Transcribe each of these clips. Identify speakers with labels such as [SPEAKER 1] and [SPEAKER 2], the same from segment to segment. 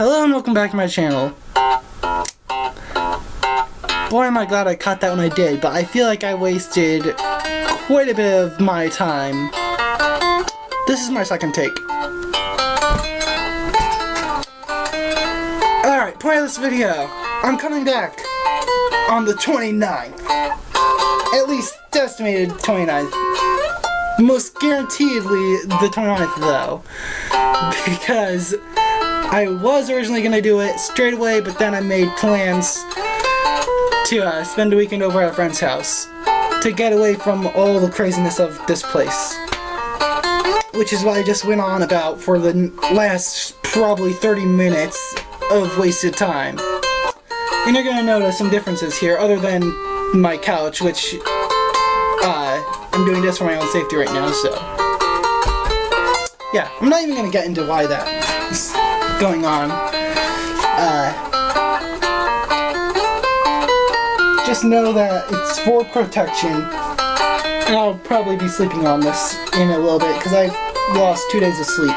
[SPEAKER 1] Hello and welcome back to my channel. Boy, am I glad I caught that when I did, but I feel like I wasted quite a bit of my time. This is my second take. Alright, point of this video. I'm coming back on the 29th. At least estimated 29th. Most guaranteedly the 29th though. Because I was originally going to do it straight away, but then I made plans to spend a weekend over at a friend's house to get away from all the craziness of this place. Which is what I just went on about for the last probably 30 minutes of wasted time. And you're going to notice some differences here other than my couch, which I'm doing this for my own safety right now, so yeah, I'm not even going to get into why that is going on. Just know that it's for protection, and I'll probably be sleeping on this in a little bit because I lost 2 days of sleep.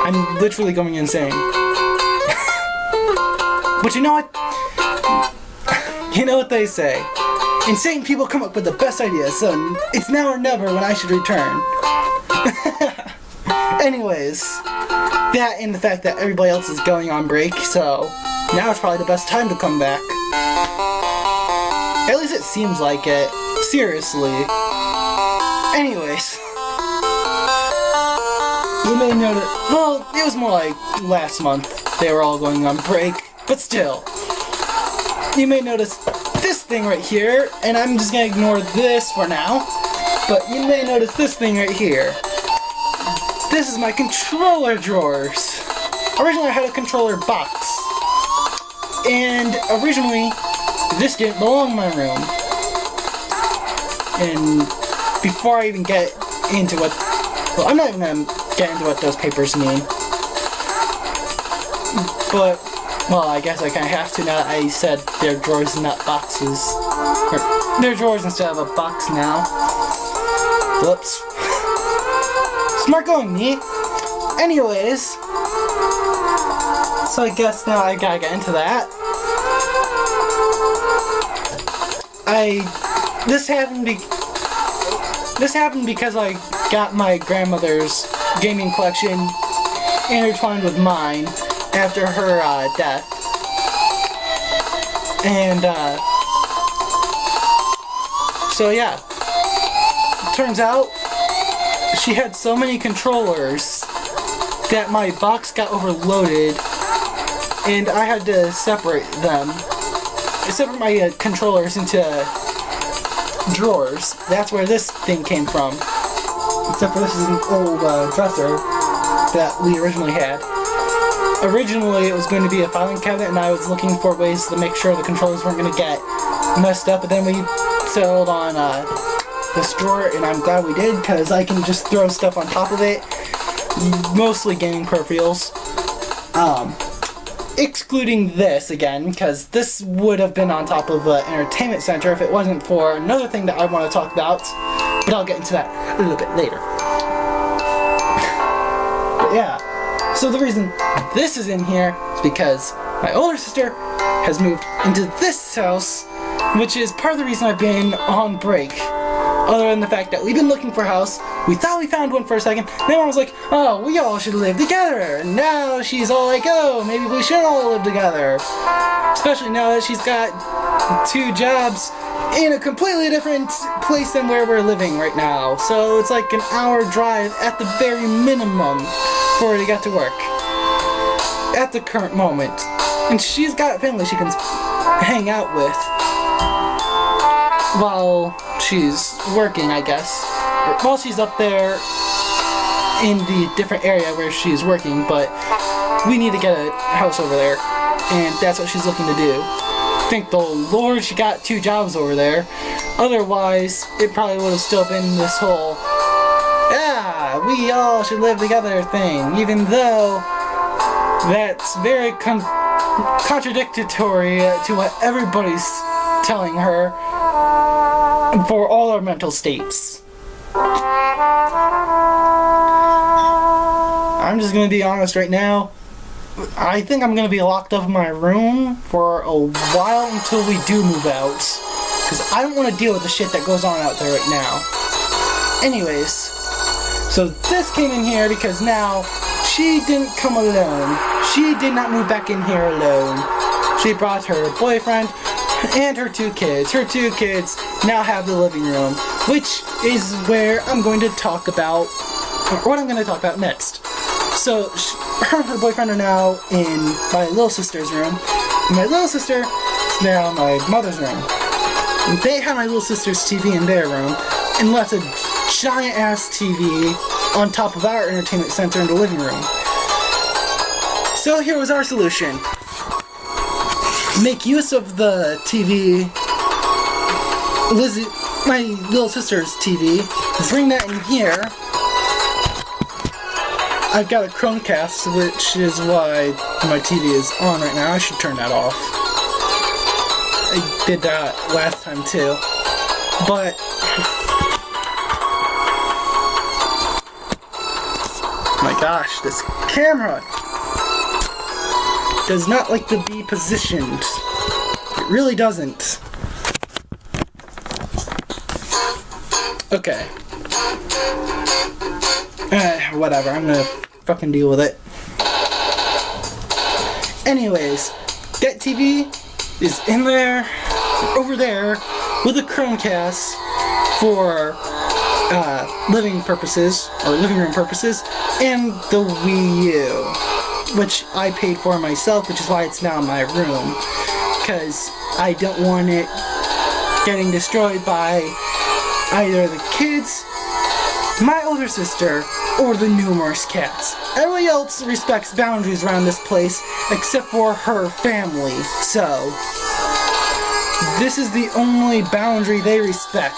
[SPEAKER 1] I'm literally going insane. But you know what? You know what they say. Insane people come up with the best ideas, so it's now or never when I should return. Anyways, that and the fact that everybody else is going on break, so now it's probably the best time to come back. At least it seems like it. Seriously. Anyways. You may notice, well, it was more like last month they were all going on break, but still. You may notice this thing right here, and I'm just gonna ignore this for now, but you may notice this thing right here. This is my controller drawers. Originally I had a controller box, and originally this didn't belong in my room. And before I even get into what, well, I'm not even gonna get into what those papers mean, but well, I guess I kind of have to now that I said they're drawers and not boxes. Or, they're drawers instead of a box now. Whoops. Smart going, me. Anyways, so I guess now I gotta get into that. This happened because I got my grandmother's gaming collection intertwined with mine after her death. And so yeah, it turns out she had so many controllers that my box got overloaded and I had to separate them. Separate my controllers into drawers. That's where this thing came from. Except for this is an old dresser that we originally had. Originally it was going to be a filing cabinet, and I was looking for ways to make sure the controllers weren't going to get messed up, but then we settled on this drawer, and I'm glad we did because I can just throw stuff on top of it. Mostly gaming peripherals. Excluding this again, because this would have been on top of an entertainment center if it wasn't for another thing that I want to talk about, but I'll get into that a little bit later. But yeah, so the reason this is in here is because my older sister has moved into this house, which is part of the reason I've been on break. Other than the fact that we've been looking for a house, we thought we found one for a second, then I was like, oh, we all should live together, and now she's all like, oh, maybe we should all live together. Especially now that she's got 2 jobs in a completely different place than where we're living right now. So it's like an hour drive at the very minimum for her to get to work. At the current moment. And she's got family she can hang out with while she's working, I guess. While she's up there in the different area where she's working, but we need to get a house over there, and that's what she's looking to do. Thank the Lord she got 2 jobs over there. Otherwise, it probably would have still been this whole, yeah, we all should live together thing, even though that's very contradictory to what everybody's telling her for all our mental states. I'm just gonna be honest right now. I think I'm gonna be locked up in my room for a while until we do move out. Because I don't want to deal with the shit that goes on out there right now. Anyways, so this came in here because now she didn't come alone. She did not move back in here alone. She brought her boyfriend and her 2 kids. Her 2 kids now have the living room, which is where I'm going to talk about, what I'm going to talk about next. So, her and her boyfriend are now in my little sister's room. And my little sister is now in my mother's room. And they had my little sister's TV in their room and left a giant ass TV on top of our entertainment center in the living room. So here was our solution. Make use of the TV, my little sister's TV, bring that in here. I've got a Chromecast, which is why my TV is on right now. I should turn that off. I did that last time too. But my gosh, this camera does not like to be positioned. It really doesn't. Okay. Whatever, I'm gonna fucking deal with it. Anyways, that TV is in there, over there, with a Chromecast for living purposes, or living room purposes, and the Wii U, which I paid for myself, which is why it's now in my room, because I don't want it getting destroyed by either the kids, my older sister, or the numerous cats. Everybody else respects boundaries around this place, except for her family, so this is the only boundary they respect.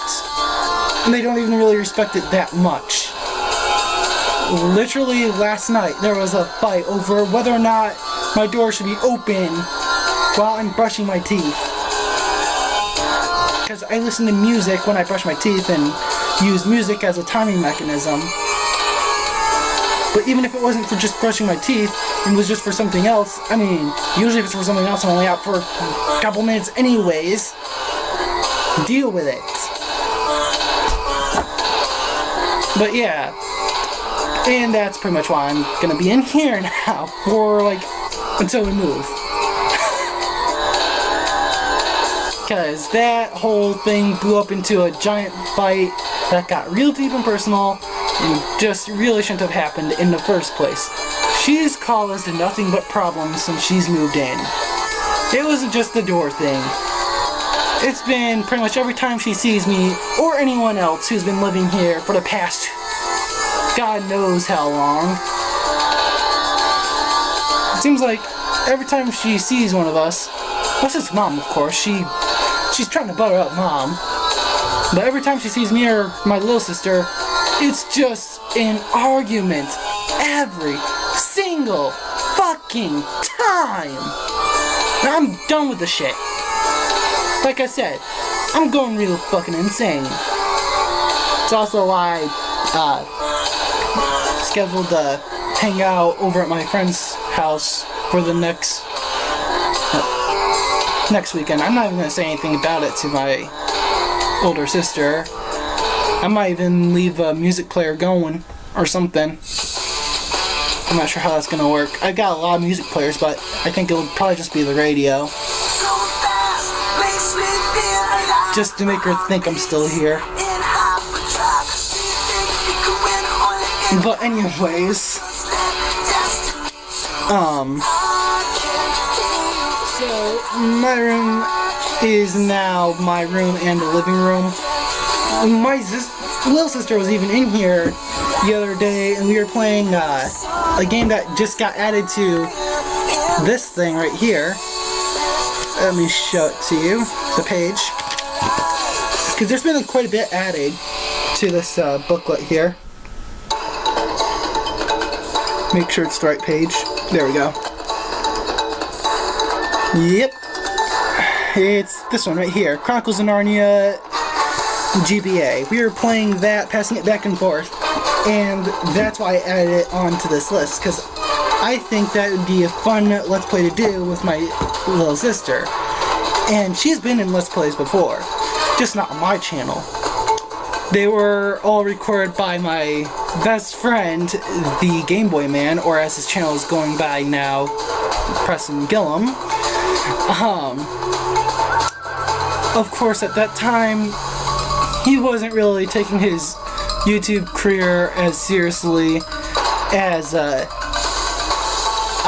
[SPEAKER 1] And they don't even really respect it that much. Literally last night there was a fight over whether or not my door should be open while I'm brushing my teeth. Because I listen to music when I brush my teeth and use music as a timing mechanism. But even if it wasn't for just brushing my teeth, and was just for something else, I mean, usually if it's for something else I'm only out for a couple minutes anyways. Deal with it. But yeah, and that's pretty much why I'm gonna be in here now for like until we move. Because that whole thing blew up into a giant fight that got real deep and personal and just really shouldn't have happened in the first place. She's caused nothing but problems since she's moved in. It wasn't just the door thing. It's been pretty much every time she sees me or anyone else who's been living here for the past God knows how long. It seems like every time she sees one of us, well, it's mom, of course, she's trying to butter up mom, but every time she sees me or my little sister, it's just an argument every single fucking time. Now I'm done with the shit. Like I said, I'm going real fucking insane. It's also why I scheduled to hang out over at my friend's house for the next weekend. I'm not even gonna say anything about it to my older sister. I might even leave a music player going or something. I'm not sure how that's gonna work. I got a lot of music players, but I think it'll probably just be the radio. Just to make her think I'm still here. But anyways, so my room is now my room and the living room. My little sister was even in here the other day, and we were playing a game that just got added to this thing right here. Let me show it to you, the page. Because there's been quite a bit added to this booklet here. Make sure it's the right page. There we go. Yep. It's this one right here. Chronicles of Narnia GBA. We were playing that, passing it back and forth. And that's why I added it onto this list. Because I think that would be a fun Let's Play to do with my little sister. And she's been in Let's Plays before, just not on my channel. They were all recorded by my best friend, the Game Boy Man, or as his channel is going by now, Preston Gillum. Of course, at that time, he wasn't really taking his YouTube career as seriously as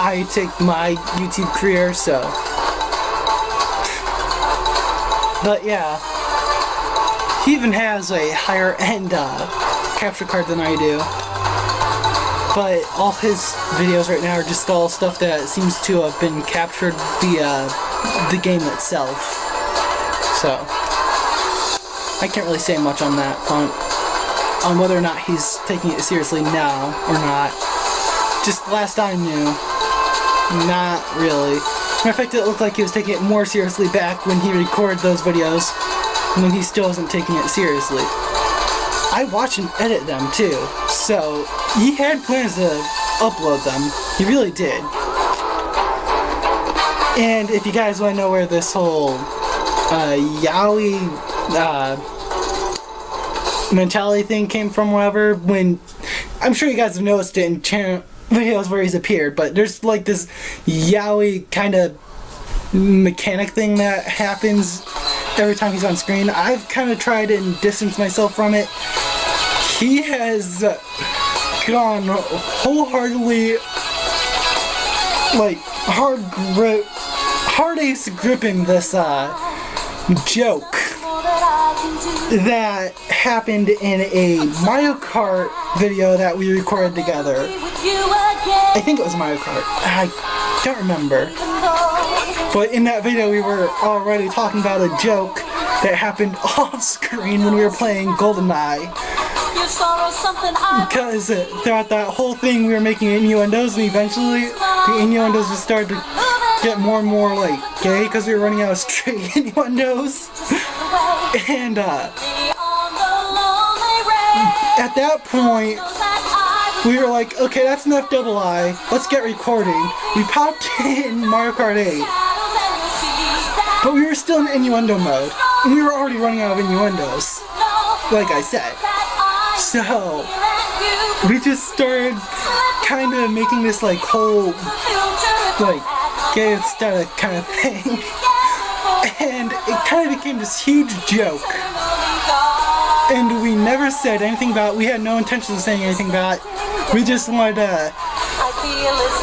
[SPEAKER 1] I take my YouTube career, so. But yeah, he even has a higher end capture card than I do. But all his videos right now are just all stuff that seems to have been captured via the game itself. So, I can't really say much on that front, on whether or not he's taking it seriously now or not. Just last I knew, not really. Matter of fact, it looked like he was taking it more seriously back when he recorded those videos, when he still wasn't taking it seriously. I watch and edit them too, so he had plans to upload them. He really did. And if you guys want to know where this whole yaoi mentality thing came from, whatever, when I'm sure you guys have noticed it in channel videos where he's appeared, but there's like this yaoi kind of mechanic thing that happens every time he's on screen. I've kind of tried and distanced myself from it. He has gone wholeheartedly, like, hard ace gripping this joke that happened in a Mario Kart video that we recorded together. I think it was Mario Kart. I don't remember. But in that video we were already talking about a joke that happened off screen when we were playing GoldenEye. Because throughout that whole thing we were making innuendos, and eventually the innuendos just started to get more and more like gay because we were running out of straight innuendos. And at that point we were like, okay, that's enough double I, let's get recording. We popped in Mario Kart 8, but we were still in innuendo mode, and we were already running out of innuendos, like I said. So we just started kind of making this like whole like gay aesthetic kind of thing, and it kind of became this huge joke. And we never said anything about it. We had no intentions of saying anything about it. We just wanted to...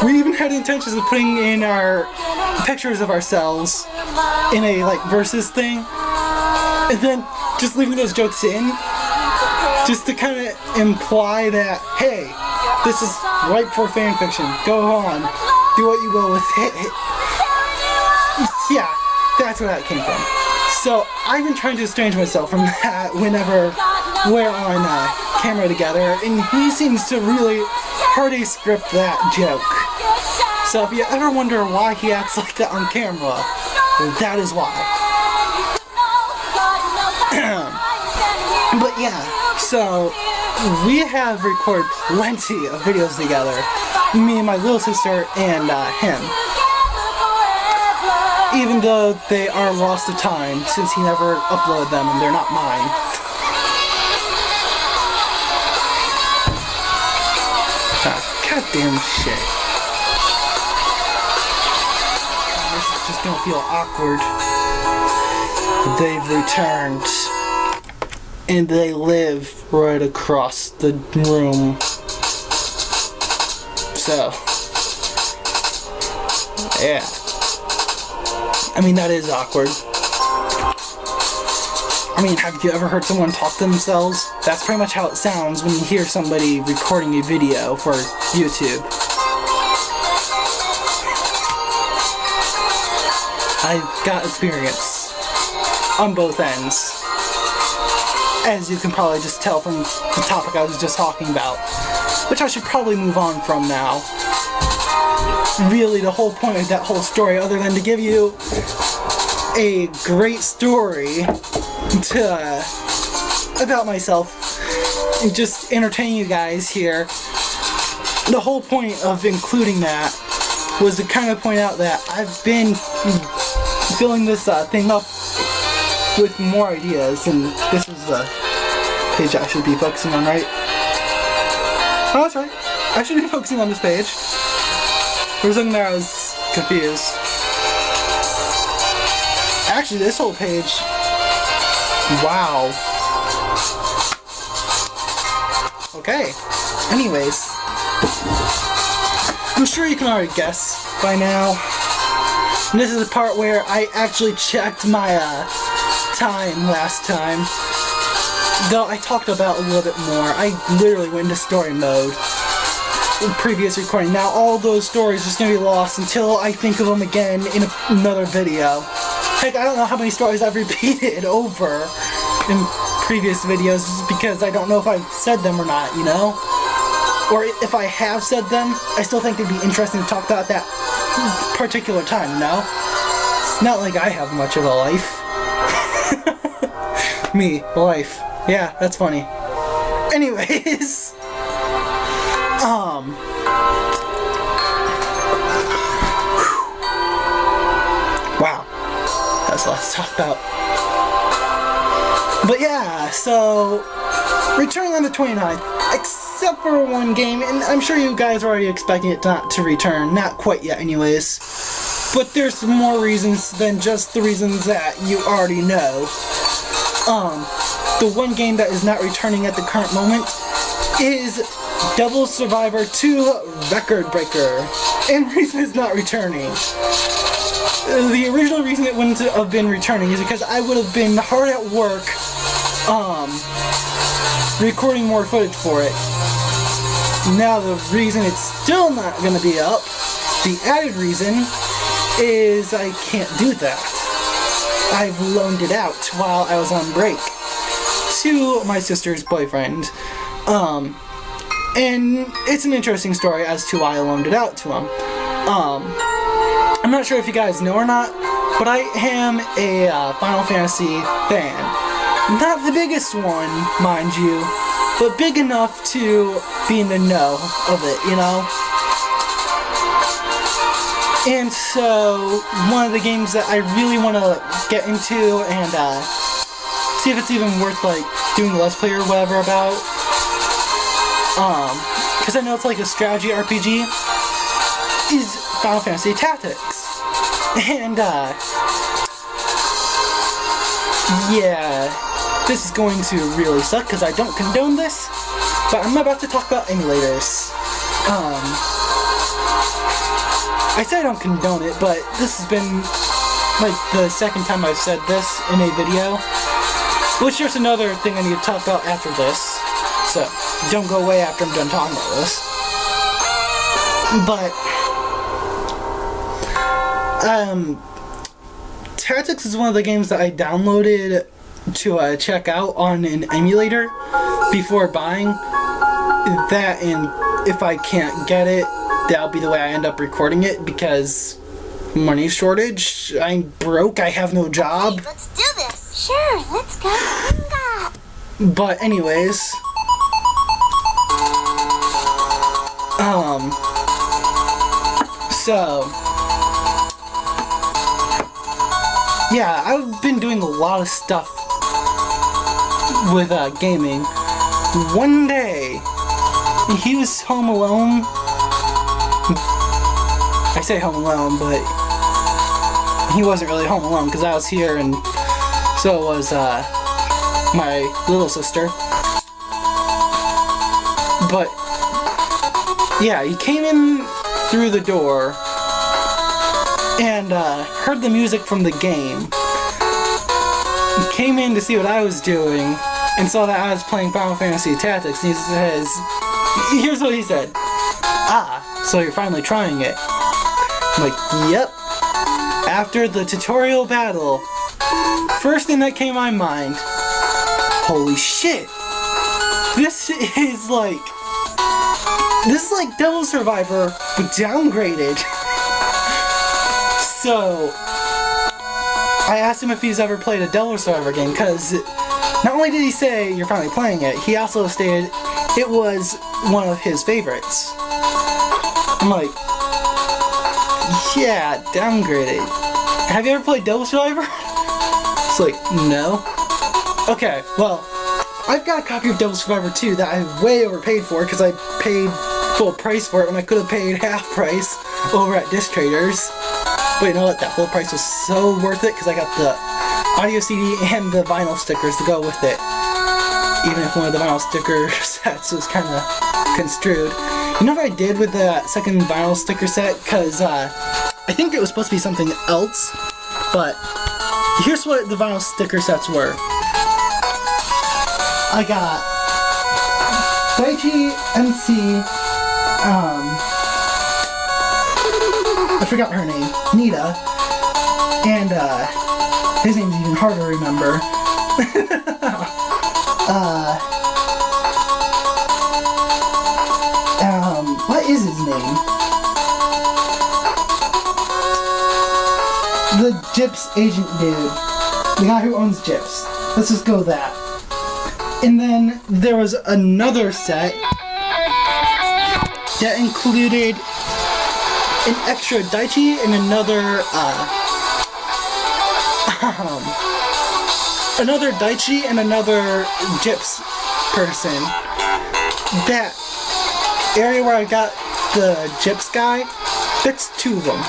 [SPEAKER 1] We even had intentions of putting in our pictures of ourselves in a, like, versus thing. And then just leaving those jokes in. Just to kind of imply that, hey, this is right for fanfiction. Go on. Do what you will with it. Yeah, that's where that came from. So I've been trying to estrange myself from that whenever we're on camera together, and he seems to really hardly script that joke. So if you ever wonder why he acts like that on camera, that is why. But yeah, so we have recorded plenty of videos together, me and my little sister and him. Even though they are lost to time, since he never uploaded them and they're not mine. Goddamn shit. This is just gonna feel awkward. They've returned. And they live right across the room. So, yeah. I mean, that is awkward. I mean, have you ever heard someone talk to themselves? That's pretty much how it sounds when you hear somebody recording a video for YouTube. I've got experience on both ends, as you can probably just tell from the topic I was just talking about, which I should probably move on from now. Really, the whole point of that whole story, other than to give you a great story to about myself and just entertain you guys here, the whole point of including that was to kind of point out that I've been filling this thing up with more ideas, and this is the page I should be focusing on, right? Oh, that's right. I should be focusing on this page. For a second there I was confused. Actually, this whole page... Wow. Okay. Anyways. I'm sure you can already guess by now. And this is the part where I actually checked my time last time. Though I talked about a little bit more. I literally went into story mode in previous recording. Now all those stories are just going to be lost until I think of them again in another video. Heck, I don't know how many stories I've repeated over in previous videos just because I don't know if I've said them or not, you know? Or if I have said them, I still think it'd be interesting to talk about that particular time, you know? It's not like I have much of a life. Me, life. Yeah, that's funny. Anyways, wow, that's a lot to talk about. But yeah, so returning on the 29th, except for one game, and I'm sure you guys are already expecting it not to return, not quite yet anyways. But there's more reasons than just the reasons that you already know. The one game that is not returning at the current moment is Devil Survivor 2 Record Breaker. And the reason it's not returning, the original reason it wouldn't have been returning is because I would have been hard at work recording more footage for it. Now the reason it's still not going to be up, the added reason, is I can't do that. I've loaned it out while I was on break to my sister's boyfriend. And it's an interesting story as to why I loaned it out to him. I'm not sure if you guys know or not, but I am a Final Fantasy fan. Not the biggest one, mind you, but big enough to be in the know of it, you know? And so, one of the games that I really want to get into and see if it's even worth like doing a Let's Play or whatever about, because I know it's like a strategy RPG, is Final Fantasy Tactics. And yeah, this is going to really suck because I don't condone this, but I'm about to talk about emulators. I say I don't condone it, but this has been like the second time I've said this in a video, which there's another thing I need to talk about after this, so don't go away after I'm done talking about this. But Tactics is one of the games that I downloaded to check out on an emulator before buying that, and if I can't get it, that'll be the way I end up recording it because money shortage. I'm broke. I have no job.
[SPEAKER 2] Hey, let's do this. Sure, let's go.
[SPEAKER 1] But anyways, so yeah, I've been doing a lot of stuff with gaming. One day, he was home alone. I say home alone, but he wasn't really home alone because I was here and so was my little sister. But yeah, he came in through the door and heard the music from the game. He came in to see what I was doing and saw that I was playing Final Fantasy Tactics, and he says, here's what he said: "Ah, so you're finally trying it." I'm like, yep. After the tutorial battle, first thing that came to my mind, holy shit, this is like Devil Survivor, but downgraded. So, I asked him if he's ever played a Devil Survivor game, because not only did he say, you're finally playing it, he also stated it was one of his favorites. I'm like, yeah, downgraded. Have you ever played Devil Survivor? It's like, no. Okay, well, I've got a copy of Devil Survivor 2 that I way overpaid for because I paid full price for it when I could have paid half price over at Disc Traders. But you know what? That full price was so worth it because I got the audio CD and the vinyl stickers to go with it. Even if one of the vinyl sticker sets was kind of construed. You know what I did with the second vinyl sticker set? Because I think it was supposed to be something else. But here's what the vinyl sticker sets were. I got Daichi MC, I forgot her name, Nita, and his name's even harder to remember. What is his name? The Gyps agent dude. The guy who owns Gyps. Let's just go with that. And then there was another set that included an extra Daichi and another Gyps person. That area where I got the Gyps guy, that's 2 of them.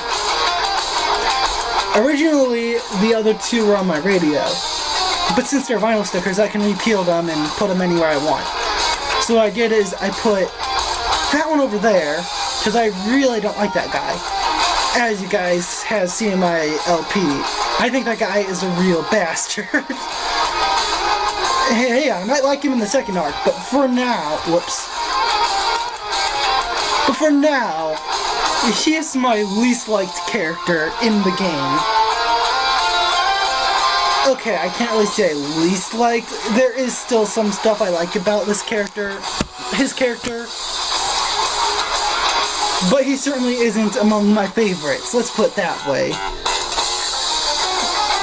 [SPEAKER 1] Originally, the other 2 were on my radio. But since they're vinyl stickers, I can repeal them and put them anywhere I want. So what I did is I put that one over there, because I really don't like that guy. As you guys have seen in my LP, I think that guy is a real bastard. Hey, I might like him in the second arc, but for now, But for now, he is my least liked character in the game. Okay, I can't really say least liked. There is still some stuff I like about this character, his character. But he certainly isn't among my favorites, let's put it that way.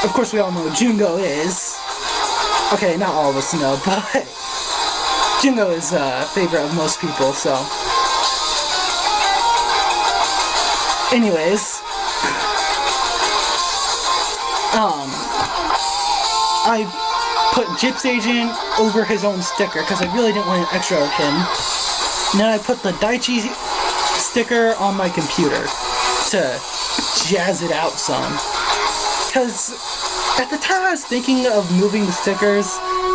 [SPEAKER 1] Of course we all know who Jungo is. Okay, not all of us know, but Jungo is a favorite of most people, so. Anyways. I put Gyps Agent over his own sticker because I really didn't want an extra of him. And then I put the Daichi sticker on my computer to jazz it out some. Because at the time I was thinking of moving the stickers,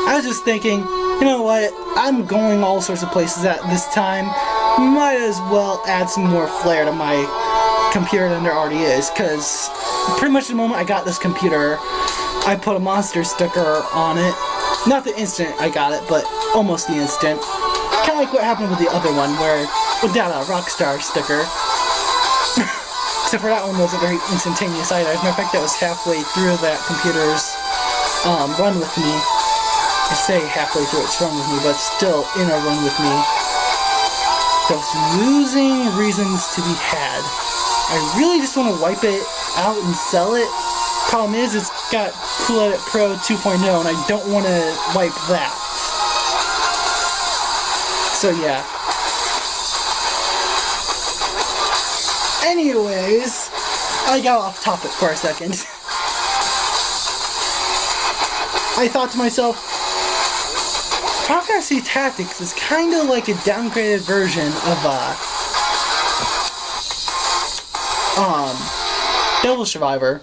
[SPEAKER 1] I was just thinking, you know what, I'm going all sorts of places at this time, might as well add some more flair to my computer than there already is, because pretty much the moment I got this computer, I put a monster sticker on it. Not the instant I got it, but almost the instant. Kind of like what happened with the other one, where with that Rockstar sticker. Except for that one wasn't very instantaneous either. As a matter of fact, that was halfway through that computer's run with me. I say halfway through its run with me, but still in a run with me. Those losing reasons to be had. I really just want to wipe it out and sell it. Problem is, it's got Cool Edit Pro 2.0 and I don't want to wipe that. So yeah. Anyways, I got off topic for a second. I thought to myself, Final Fantasy Tactics is kind of like a downgraded version of Devil Survivor.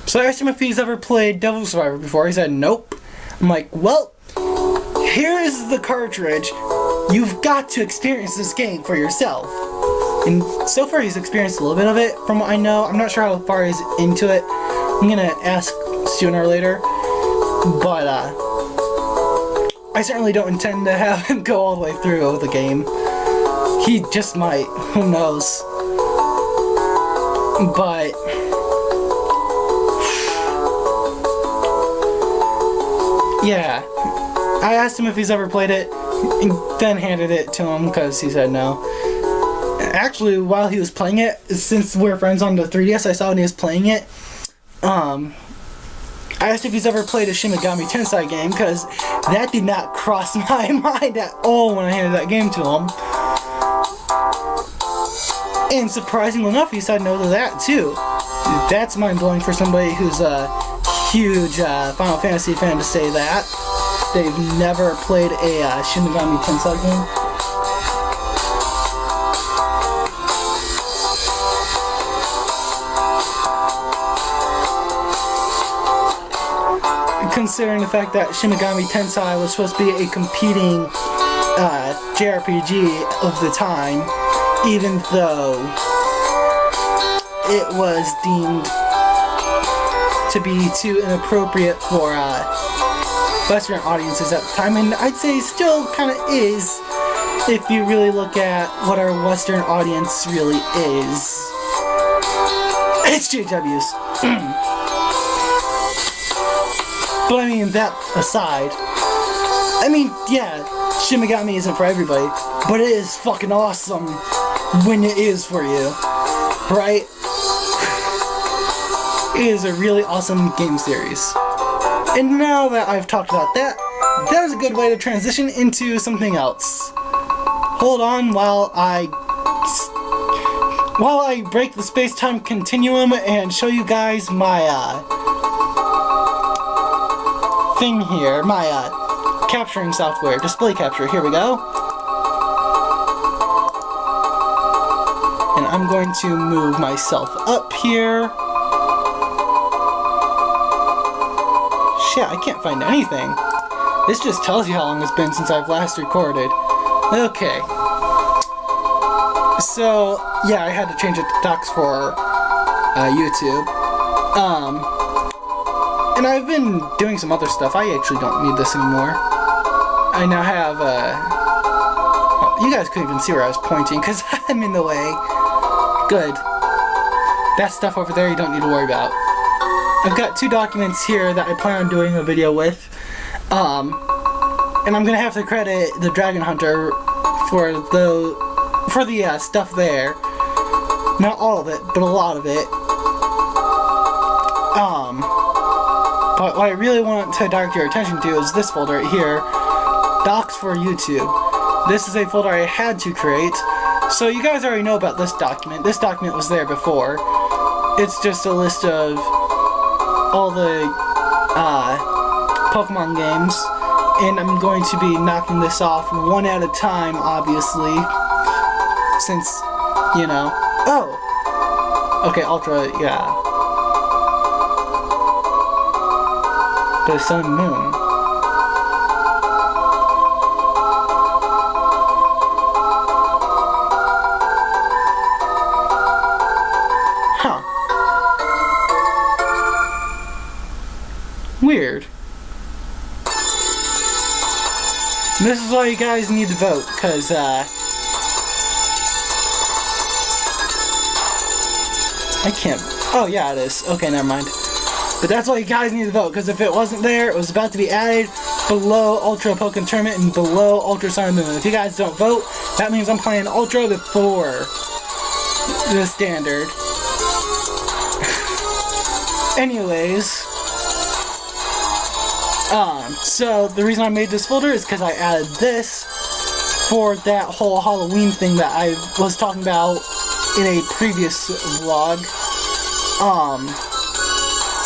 [SPEAKER 1] So I asked him if he's ever played Devil Survivor before. He said nope. I'm like, well, here is the cartridge. You've got to experience this game for yourself. And so far he's experienced a little bit of it from what I know. I'm not sure how far he's into it. I'm gonna ask sooner or later. But I certainly don't intend to have him go all the way through the game. He just might. Who knows? But yeah, I asked him if he's ever played it, and then handed it to him because he said no. Actually, while he was playing it, since we're friends on the 3DS, I saw when he was playing it. I asked if he's ever played a Shin Megami Tensei game, because that did not cross my mind at all when I handed that game to him. And surprisingly enough, he said no to that too. That's mind-blowing for somebody who's a huge Final Fantasy fan to say that. They've never played a Shin Megami Tensei game. Considering the fact that Shin Megami Tensei was supposed to be a competing JRPG of the time, even though it was deemed to be too inappropriate for Western audiences at the time, and I'd say still kind of is if you really look at what our Western audience really is. It's JWs. But I mean, that aside, I mean, yeah, Shin Megami isn't for everybody, but it is fucking awesome when it is for you, right? It is a really awesome game series. And now that I've talked about that, that is a good way to transition into something else. Hold on while I break the space-time continuum and show you guys my thing here, my capturing software, display capture. Here we go. And I'm going to move myself up here. Shit, I can't find anything. This just tells you how long it's been since I've last recorded. Okay. So, yeah, I had to change it to docs for YouTube. And I've been doing some other stuff. I actually don't need this anymore. I now have, well, you guys couldn't even see where I was pointing because I'm in the way. Good. That stuff over there you don't need to worry about. I've got 2 documents here that I plan on doing a video with. And I'm gonna have to credit the Dragon Hunter for the stuff there. Not all of it, but a lot of it. But what I really want to direct your attention to is this folder right here, Docs for YouTube. This is a folder I had to create, so you guys already know about this document. This document was there before. It's just a list of all the Pokemon games, and I'm going to be knocking this off one at a time, obviously, since, you know. Oh! Okay, Ultra, yeah. The Sun and Moon. Huh. Weird. And this is why you guys need to vote, because, I can't. Oh, yeah, it is. Okay, never mind. But that's why you guys need to vote, because if it wasn't there, it was about to be added below Ultra Pokemon Tournament and below Ultra Sun and Moon. If you guys don't vote, that means I'm playing Ultra before the standard. Anyways, so the reason I made this folder is because I added this for that whole Halloween thing that I was talking about in a previous vlog.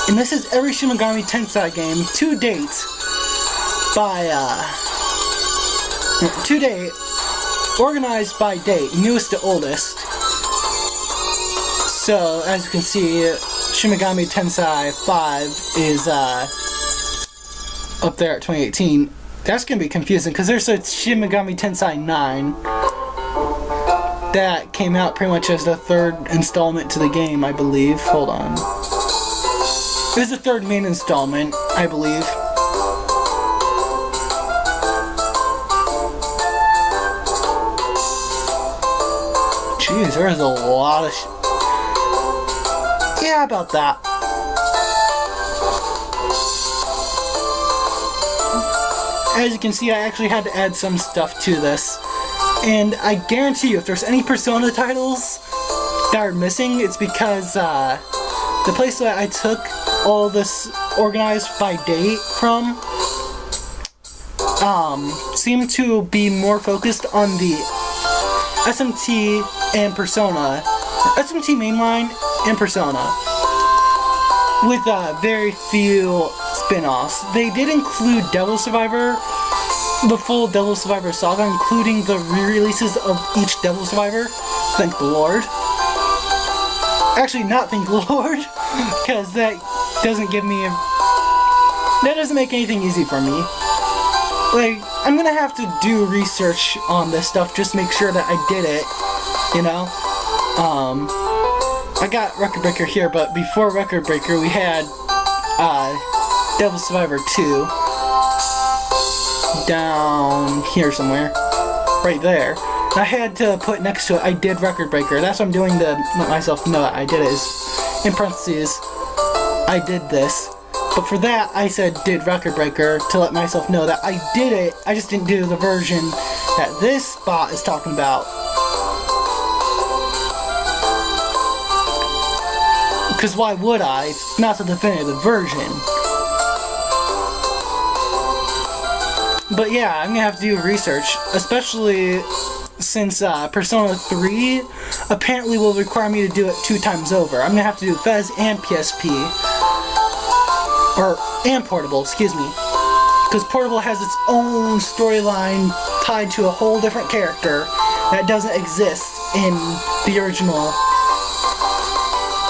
[SPEAKER 1] And this is every Shin Megami Tensei game to date organized by date, newest to oldest. So, as you can see, Shin Megami Tensei 5 is up there at 2018. That's going to be confusing because there's a Shin Megami Tensei 9 that came out pretty much as the 3rd installment to the game, I believe. Hold on. It was the 3rd main installment, I believe. Jeez, there is a lot of yeah, about that. As you can see, I actually had to add some stuff to this. And I guarantee you, if there's any Persona titles that are missing, it's because the place that I took all this organized by date from seem to be more focused on the SMT and Persona. SMT mainline and Persona. With very few spin-offs. They did include Devil Survivor, the full Devil Survivor saga, including the re-releases of each Devil Survivor. Thank the Lord. Actually, not thank the Lord, because that doesn't give me that doesn't make anything easy for me. Like, I'm gonna have to do research on this stuff, just make sure that I did it, you know? I got Record Breaker here, but before Record Breaker we had Devil Survivor 2 down here somewhere, right there. I had to put next to it, I did Record Breaker. That's what I'm doing to let myself know that I did it, is in parentheses, I did this. But for that, I said did Record Breaker to let myself know that I did it, I just didn't do the version that this bot is talking about. Because why would I? It's not the definitive version. But yeah, I'm gonna have to do research, especially since Persona 3 apparently will require me to do it 2 times over. I'm gonna have to do Fez and PSP. And Portable, excuse me. Because Portable has its own storyline tied to a whole different character that doesn't exist in the original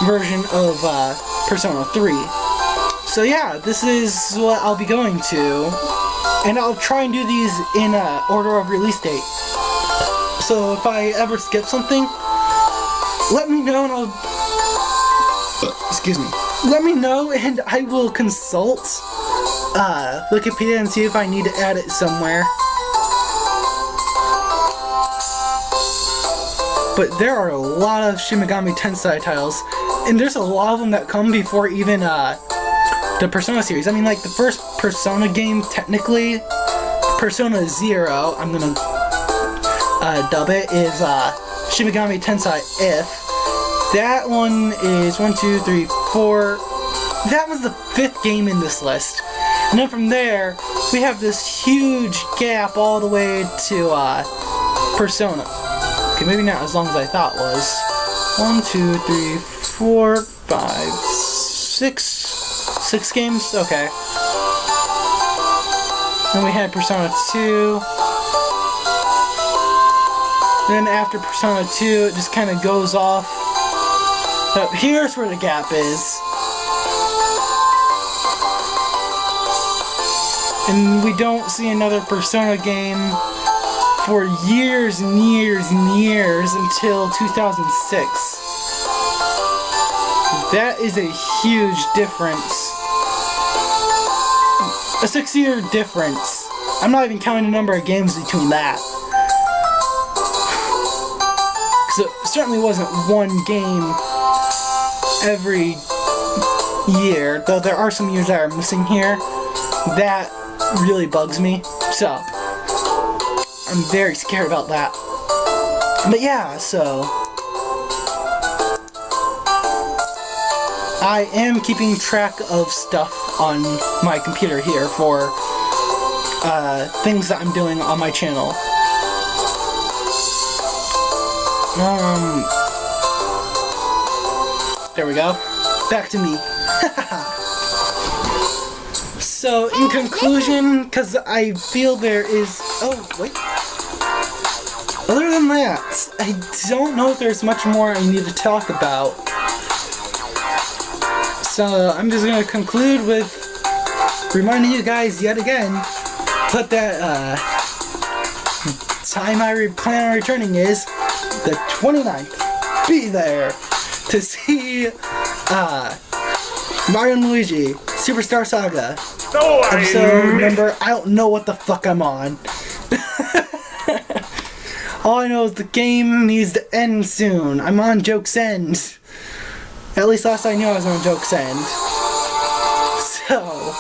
[SPEAKER 1] version of Persona 3. So yeah, this is what I'll be going to. And I'll try and do these in order of release date. So if I ever skip something, let me know and I'll... Excuse me. Let me know and I will consult Wikipedia and see if I need to add it somewhere. But there are a lot of Shin Megami Tensei titles, and there's a lot of them that come before even the Persona series. I mean, like the first Persona game, technically, Persona 0, I'm gonna dub it, is Shin Megami Tensei If. That one is 1, 2, 3, 4. That was the 5th game in this list. And then from there, we have this huge gap all the way to Persona. Okay, maybe not as long as I thought was. 1, 2, 3, 4, 5, 6. 6 games? Okay. Then we had Persona 2. Then after Persona 2, it just kind of goes off. But here's where the gap is. And we don't see another Persona game for years and years and years until 2006. That is a huge difference. A 6-year difference. I'm not even counting the number of games between that. Because it certainly wasn't one game every year, though there are some years that are missing here. That really bugs me, so I'm very scared about that. But yeah, so I am keeping track of stuff on my computer here for things that I'm doing on my channel. There we go. Back to me. So, in conclusion, because I feel there is... Oh, wait. Other than that, I don't know if there's much more I need to talk about. So, I'm just going to conclude with reminding you guys yet again what that time I plan on returning is the 29th. Be there to see Mario and Luigi Superstar Saga. Episode number, I don't know what the fuck I'm on. All I know is the game needs to end soon. I'm on Joke's End. At least last I knew I was on Joke's End. So,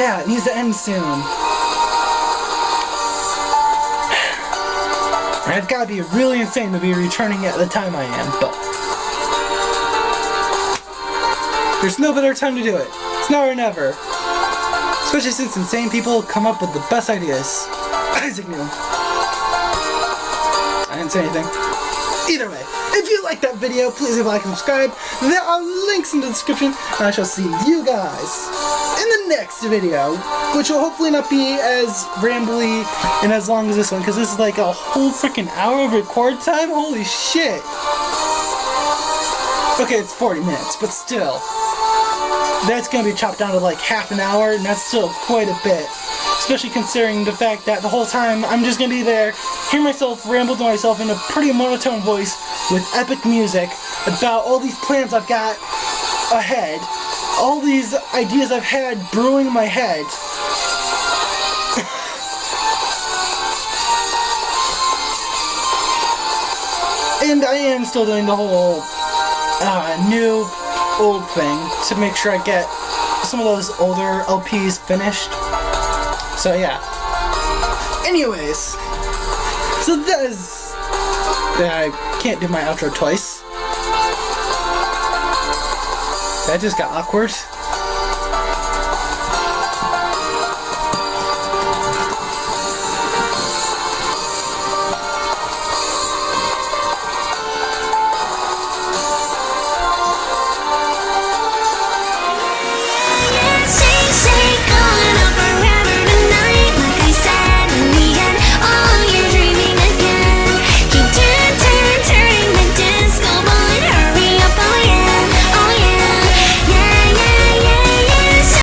[SPEAKER 1] yeah, it needs to end soon. I've got to be really insane to be returning at the time I am, but There's no better time to do it. It's now or never. Especially since insane people come up with the best ideas. Isaac knew. I didn't say anything. Either way, if you like that video, please leave a like and subscribe. There are links in the description, and I shall see you guys in the next video, which will hopefully not be as rambly and as long as this one, because this is like a whole freaking hour of record time. Holy shit! Okay, it's 40 minutes, but still. That's gonna be chopped down to like half an hour, and that's still quite a bit. Especially considering the fact that the whole time I'm just gonna be there, hear myself ramble to myself in a pretty monotone voice with epic music about all these plans I've got ahead, all these ideas I've had brewing in my head. And I am still doing the whole new old thing to make sure I get some of those older LPs finished. So yeah. Anyways, so that is... I can't do my outro twice. That just got awkward.